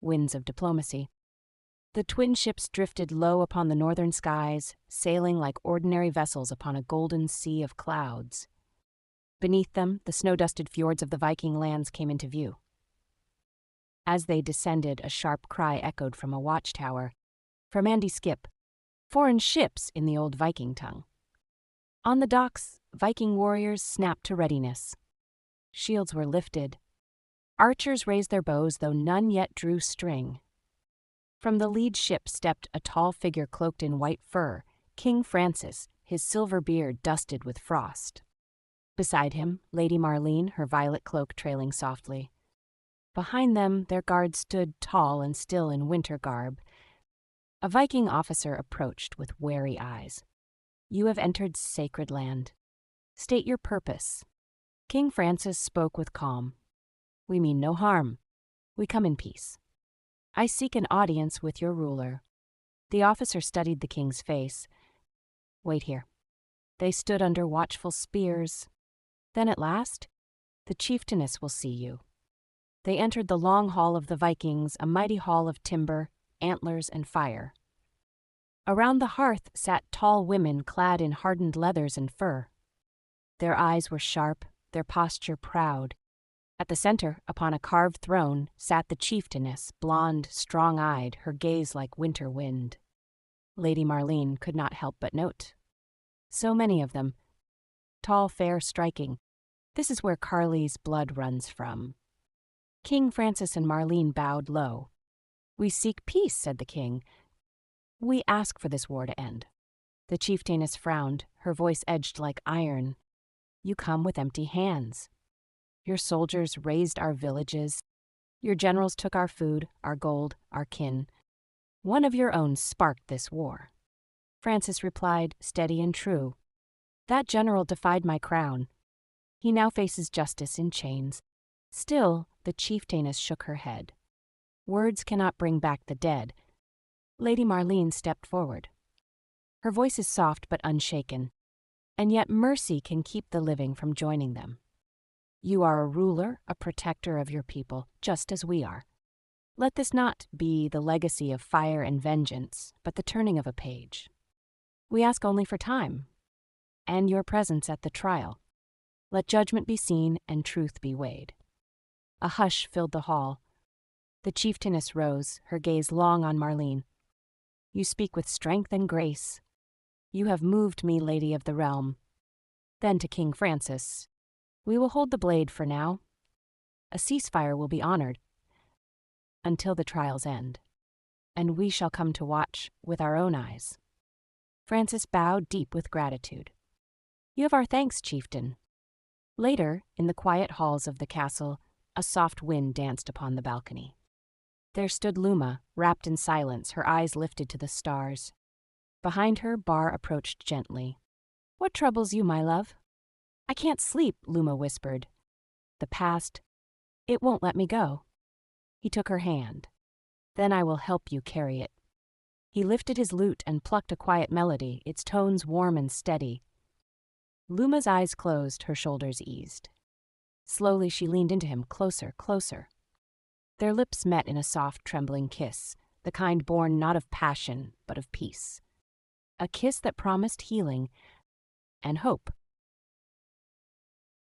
winds of diplomacy. The twin ships drifted low upon the northern skies, sailing like ordinary vessels upon a golden sea of clouds. Beneath them, the snow-dusted fjords of the Viking lands came into view. As they descended, a sharp cry echoed from a watchtower. From Andy Skip, foreign ships in the old Viking tongue. On the docks, Viking warriors snapped to readiness. Shields were lifted. Archers raised their bows, though none yet drew string. From the lead ship stepped a tall figure cloaked in white fur, King Francis, his silver beard dusted with frost. Beside him, Lady Marlene, her violet cloak trailing softly. Behind them, their guard stood tall and still in winter garb. A Viking officer approached with wary eyes. "You have entered sacred land. State your purpose." King Francis spoke with calm. "We mean no harm. We come in peace. I seek an audience with your ruler." The officer studied the king's face. "Wait here." They stood under watchful spears. Then at last, "The chieftainess will see you." They entered the long hall of the Vikings, a mighty hall of timber, antlers, and fire. Around the hearth sat tall women clad in hardened leathers and fur. Their eyes were sharp, their posture proud. At the center, upon a carved throne, sat the chieftainess, blonde, strong-eyed, her gaze like winter wind. Lady Marlene could not help but note. So many of them. Tall, fair, striking. This is where Carly's blood runs from. King Francis and Marlene bowed low. "We seek peace," said the king. "We ask for this war to end." The chieftainess frowned, her voice edged like iron. "You come with empty hands. Your soldiers razed our villages. Your generals took our food, our gold, our kin. One of your own sparked this war." Francis replied, steady and true. "That general defied my crown. He now faces justice in chains." Still, the chieftainess shook her head. "Words cannot bring back the dead." Lady Marlene stepped forward. Her voice is soft but unshaken, and yet mercy can keep the living from joining them. "You are a ruler, a protector of your people, just as we are. Let this not be the legacy of fire and vengeance, but the turning of a page. We ask only for time, and your presence at the trial. Let judgment be seen and truth be weighed." A hush filled the hall. The chieftainess rose, her gaze long on Marlene. "You speak with strength and grace. You have moved me, Lady of the Realm." Then to King Francis, "We will hold the blade for now. A ceasefire will be honored until the trial's end, and we shall come to watch with our own eyes." Francis bowed deep with gratitude. "You have our thanks, chieftain." Later, in the quiet halls of the castle, a soft wind danced upon the balcony. There stood Luma, wrapped in silence, her eyes lifted to the stars. Behind her, Bar approached gently. "What troubles you, my love?" "I can't sleep," Luma whispered. "The past, it won't let me go." He took her hand. "Then I will help you carry it." He lifted his lute and plucked a quiet melody, its tones warm and steady. Luma's eyes closed, her shoulders eased. Slowly she leaned into him, closer, closer. Their lips met in a soft, trembling kiss, the kind born not of passion, but of peace. A kiss that promised healing and hope.